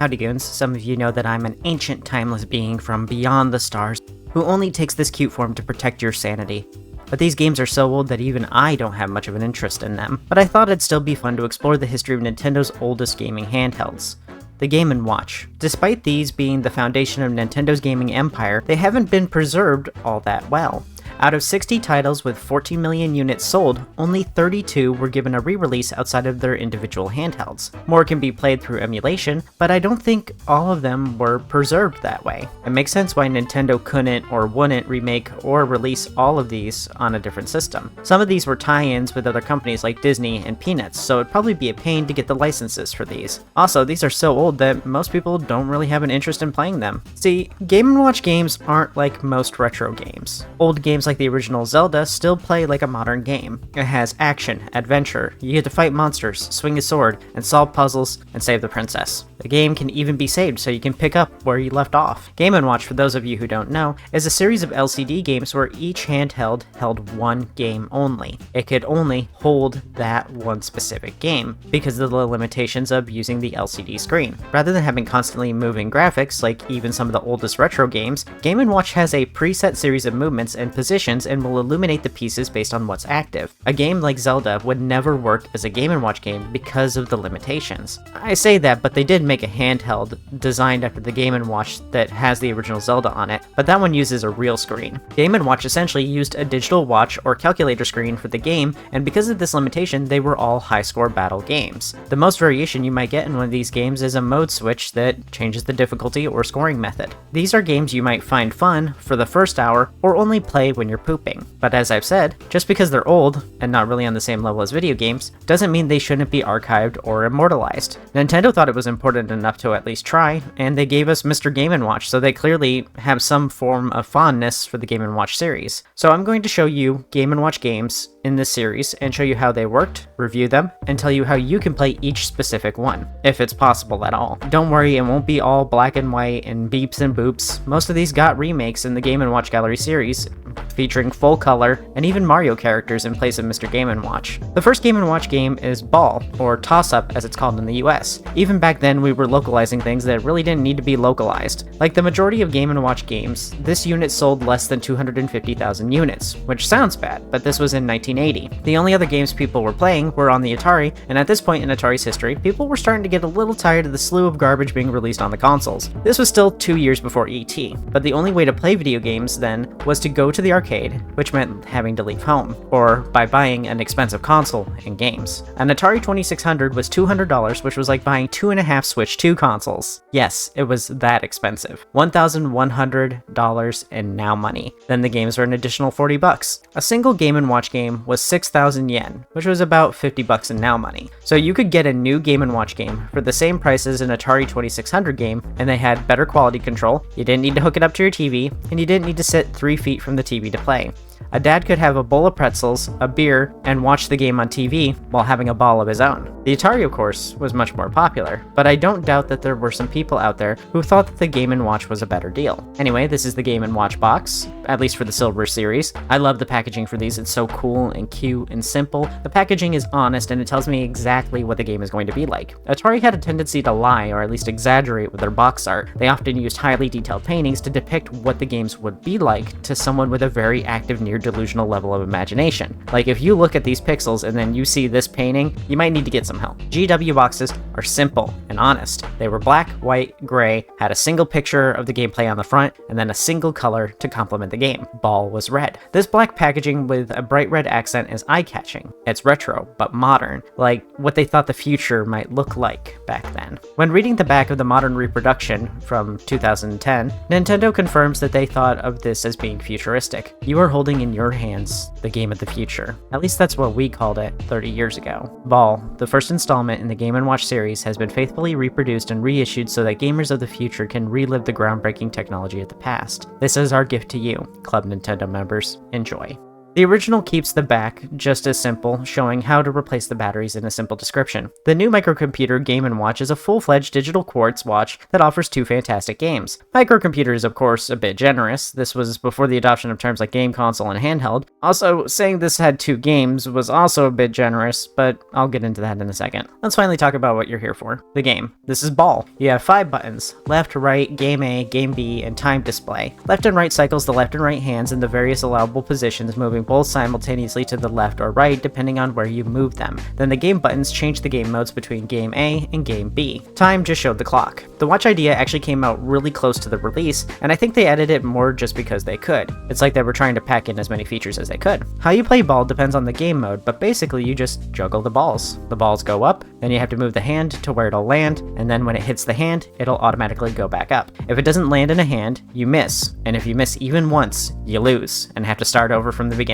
Howdy goons, some of you know that I'm an ancient timeless being from beyond the stars who only takes this cute form to protect your sanity. But these games are so old that even I don't have much of an interest in them. But I thought it'd still be fun to explore the history of Nintendo's oldest gaming handhelds, the Game & Watch. Despite these being the foundation of Nintendo's gaming empire, they haven't been preserved all that well. Out of 60 titles with 14 million units sold, only 32 were given a re-release outside of their individual handhelds. More can be played through emulation, but I don't think all of them were preserved that way. It makes sense why Nintendo couldn't or wouldn't remake or release all of these on a different system. Some of these were tie-ins with other companies like Disney and Peanuts, so it'd probably be a pain to get the licenses for these. Also, these are so old that most people don't really have an interest in playing them. See, Game & Watch games aren't like most retro games. Old games like the original Zelda still play like a modern game. It has action, adventure, you get to fight monsters, swing a sword, and solve puzzles, and save the princess. The game can even be saved so you can pick up where you left off. Game & Watch, for those of you who don't know, is a series of LCD games where each handheld held one game only. It could only hold that one specific game, because of the limitations of using the LCD screen. Rather than having constantly moving graphics, like even some of the oldest retro games, Game & Watch has a preset series of movements and positions and will illuminate the pieces based on what's active. A game like Zelda would never work as a Game & Watch game because of the limitations. I say that, but they did make a handheld designed after the Game & Watch that has the original Zelda on it, but that one uses a real screen. Game & Watch essentially used a digital watch or calculator screen for the game, and because of this limitation, they were all high-score battle games. The most variation you might get in one of these games is a mode switch that changes the difficulty or scoring method. These are games you might find fun for the first hour or only play when you're pooping. But as I've said, just because they're old and not really on the same level as video games doesn't mean they shouldn't be archived or immortalized. Nintendo thought it was important enough to at least try, and they gave us Mr. Game & Watch, so they clearly have some form of fondness for the Game & Watch series. So I'm going to show you Game & Watch games in this series and show you how they worked, review them, and tell you how you can play each specific one, if it's possible at all. Don't worry, it won't be all black and white and beeps and boops. Most of these got remakes in the Game & Watch Gallery series, featuring full color and even Mario characters in place of Mr. Game & Watch. The first Game & Watch game is Ball, or Toss-Up as it's called in the US. Even back then we were localizing things that really didn't need to be localized. Like the majority of Game & Watch games, this unit sold less than 250,000 units, which sounds bad, but this was in 1980. The only other games people were playing were on the Atari, and at this point in Atari's history, people were starting to get a little tired of the slew of garbage being released on the consoles. This was still 2 years before ET, but the only way to play video games then was to go to the arcade, which meant having to leave home, or by buying an expensive console and games. An Atari 2600 was $200, which was like buying 2.5 Switch 2 consoles. Yes, it was that expensive. $1,100 in now money. Then the games were an additional $40. A single Game & Watch game was 6,000 yen, which was about $50 in now money. So you could get a new Game & Watch game for the same price as an Atari 2600 game, and they had better quality control, you didn't need to hook it up to your TV, and you didn't need to sit 3 feet from the TV to play. A dad could have a bowl of pretzels, a beer, and watch the game on TV while having a ball of his own. The Atari, of course, was much more popular, but I don't doubt that there were some people out there who thought that the Game & Watch was a better deal. Anyway, this is the Game & Watch box, at least for the Silver series. I love the packaging for these, it's so cool and cute and simple. The packaging is honest and it tells me exactly what the game is going to be like. Atari had a tendency to lie, or at least exaggerate with their box art. They often used highly detailed paintings to depict what the games would be like to someone with a very active near delusional level of imagination. Like if you look at these pixels and then you see this painting, you might need to get some help. GW boxes are simple and honest. They were black, white, gray, had a single picture of the gameplay on the front, and then a single color to complement the game. Ball was red. This black packaging with a bright red accent is eye-catching. It's retro, but modern, like what they thought the future might look like back then. When reading the back of the modern reproduction from 2010, Nintendo confirms that they thought of this as being futuristic. You are holding in your hands the game of the future. At least that's what we called it 30 years ago. Ball, the first installment in the Game & Watch series, has been faithfully reproduced and reissued so that gamers of the future can relive the groundbreaking technology of the past. This is our gift to you, Club Nintendo members. Enjoy. The original keeps the back just as simple, showing how to replace the batteries in a simple description. The new microcomputer Game & Watch is a full-fledged digital quartz watch that offers 2 fantastic games. Microcomputer is of course a bit generous. This was before the adoption of terms like game console and handheld. Also, saying this had 2 games was also a bit generous, but I'll get into that in a second. Let's finally talk about what you're here for. The game. This is Ball. You have 5 buttons: left, right, game A, game B, and time display. Left and right cycles the left and right hands in the various allowable positions, moving both simultaneously to the left or right depending on where you move them. Then the game buttons change the game modes between game A and game B. Time just showed the clock. The watch idea actually came out really close to the release, and I think they added it more just because they could. It's like they were trying to pack in as many features as they could. How you play Ball depends on the game mode, but basically you just juggle the balls. The balls go up, then you have to move the hand to where it'll land, and then when it hits the hand, it'll automatically go back up. If it doesn't land in a hand, you miss, and if you miss even once, you lose, and have to start over from the beginning.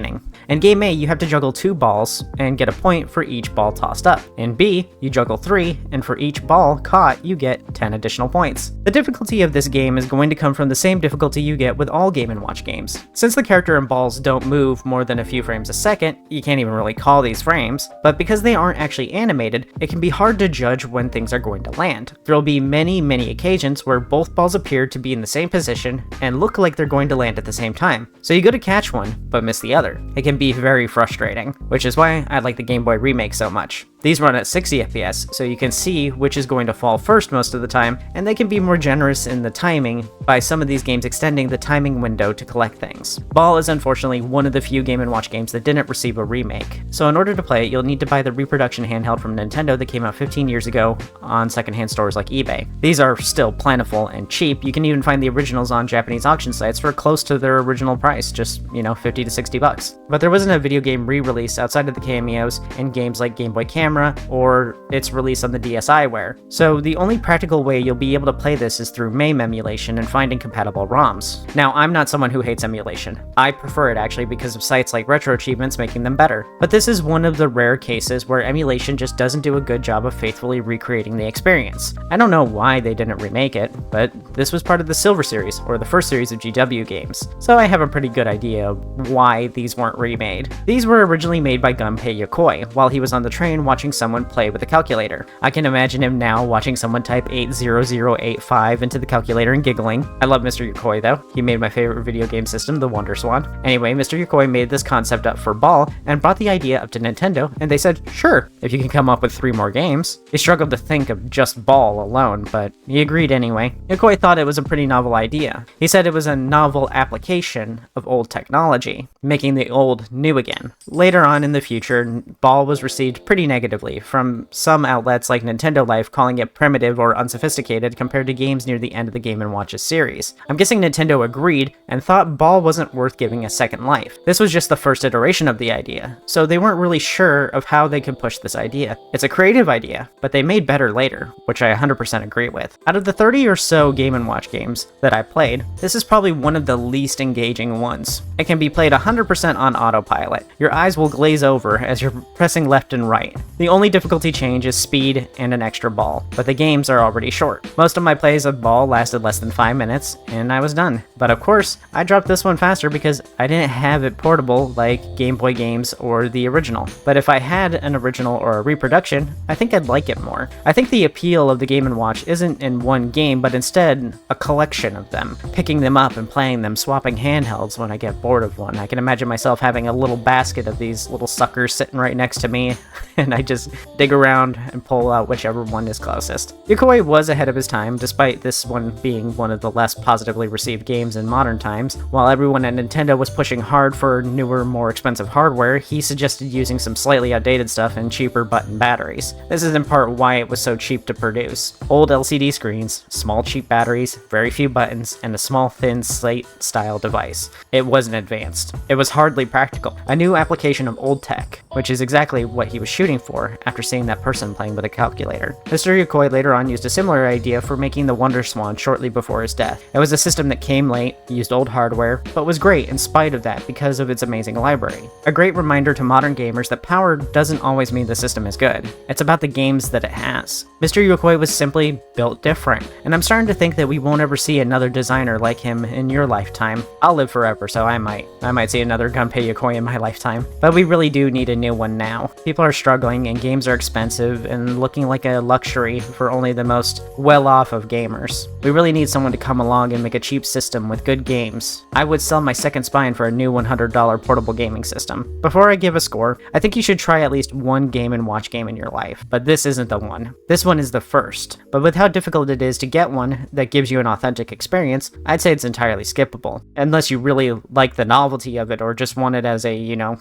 In game A, you have to juggle 2 balls, and get a point for each ball tossed up. In B, you juggle 3, and for each ball caught, you get 10 additional points. The difficulty of this game is going to come from the same difficulty you get with all Game & Watch games. Since the character and balls don't move more than a few frames a second, you can't even really call these frames, but because they aren't actually animated, it can be hard to judge when things are going to land. There'll be many occasions where both balls appear to be in the same position and look like they're going to land at the same time, so you go to catch one, but miss the other. It can be very frustrating, which is why I like the Game Boy remake so much. These run at 60 FPS, so you can see which is going to fall first most of the time, and they can be more generous in the timing by some of these games extending the timing window to collect things. Ball is unfortunately one of the few Game & Watch games that didn't receive a remake, so in order to play it, you'll need to buy the reproduction handheld from Nintendo that came out 15 years ago on secondhand stores like eBay. These are still plentiful and cheap. You can even find the originals on Japanese auction sites for close to their original price, just, 50 to 60 bucks. But there wasn't a video game re-release outside of the cameos in games like Game Boy Camera or its release on the DSiWare. So the only practical way you'll be able to play this is through MAME emulation and finding compatible ROMs. Now, I'm not someone who hates emulation. I prefer it actually because of sites like Retro Achievements making them better. But this is one of the rare cases where emulation just doesn't do a good job of faithfully recreating the experience. I don't know why they didn't remake it, but this was part of the Silver Series, or the first series of GW games, so I have a pretty good idea why these weren't remade. These were originally made by Gunpei Yokoi while he was on the train watching someone play with a calculator. I can imagine him now watching someone type 80085 into the calculator and giggling. I love Mr. Yokoi though. He made my favorite video game system, the Wonder Swan. Anyway, Mr. Yokoi made this concept up for Ball and brought the idea up to Nintendo, and they said, sure, if you can come up with 3 more games. He struggled to think of just Ball alone, but he agreed anyway. Yokoi thought it was a pretty novel idea. He said it was a novel application of old technology, making the old new again. Later on in the future, Ball was received pretty negatively from some outlets like Nintendo Life calling it primitive or unsophisticated compared to games near the end of the Game & Watch's series. I'm guessing Nintendo agreed and thought Ball wasn't worth giving a second life. This was just the first iteration of the idea, so they weren't really sure of how they could push this idea. It's a creative idea, but they made better later, which I 100% agree with. Out of the 30 or so Game & Watch games that I played, this is probably one of the least engaging ones. It can be played 100% on autopilot. Your eyes will glaze over as you're pressing left and right. The only difficulty change is speed and an extra ball, but the games are already short. Most of my plays of Ball lasted less than 5 minutes, and I was done. But of course, I dropped this one faster because I didn't have it portable like Game Boy games or the original. But if I had an original or a reproduction, I think I'd like it more. I think the appeal of the Game & Watch isn't in one game, but instead a collection of them. Picking them up and playing them, swapping handhelds when I get bored of one. I can imagine myself having a little basket of these little suckers sitting right next to me, and I just dig around and pull out whichever one is closest. Yokoi was ahead of his time, despite this one being one of the less positively received games in modern times. While everyone at Nintendo was pushing hard for newer, more expensive hardware, he suggested using some slightly outdated stuff and cheaper button batteries. This is in part why it was so cheap to produce. Old LCD screens, small cheap batteries, very few buttons, and a small thin slate-style device. It wasn't advanced. It was hardly practical. A new application of old tech, which is exactly what he was shooting for, before after seeing that person playing with a calculator. Mr. Yokoi later on used a similar idea for making the Wonder Swan shortly before his death. It was a system that came late, used old hardware, but was great in spite of that because of its amazing library. A great reminder to modern gamers that power doesn't always mean the system is good. It's about the games that it has. Mr. Yokoi was simply built different, and I'm starting to think that we won't ever see another designer like him in your lifetime. I'll live forever, so I might see another Gunpei Yokoi in my lifetime. But we really do need a new one now. People are struggling, and games are expensive, and looking like a luxury for only the most well-off of gamers. We really need someone to come along and make a cheap system with good games. I would sell my second spine for a new $100 portable gaming system. Before I give a score, I think you should try at least one Game & Watch game in your life, but this isn't the one. This one is the first, but with how difficult it is to get one that gives you an authentic experience, I'd say it's entirely skippable, unless you really like the novelty of it or just want it as a,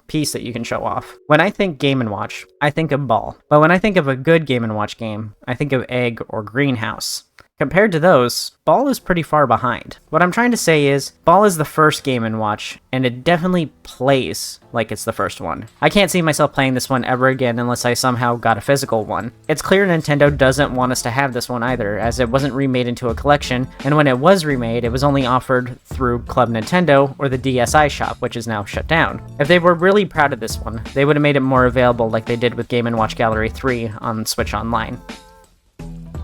piece that you can show off. When I think Game & Watch, I think of Ball, but when I think of a good Game & Watch game, I think of Egg or Greenhouse. Compared to those, Ball is pretty far behind. What I'm trying to say is, Ball is the first Game & Watch, and it definitely plays like it's the first one. I can't see myself playing this one ever again unless I somehow got a physical one. It's clear Nintendo doesn't want us to have this one either, as it wasn't remade into a collection, and when it was remade, it was only offered through Club Nintendo or the DSi shop, which is now shut down. If they were really proud of this one, they would have made it more available like they did with Game & Watch Gallery 3 on Switch Online.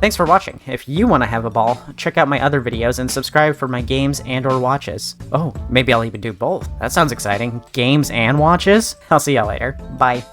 Thanks for watching. If you want to have a ball, check out my other videos and subscribe for my games and or watches. Oh, maybe I'll even do both. That sounds exciting. Games and watches? I'll see y'all later. Bye.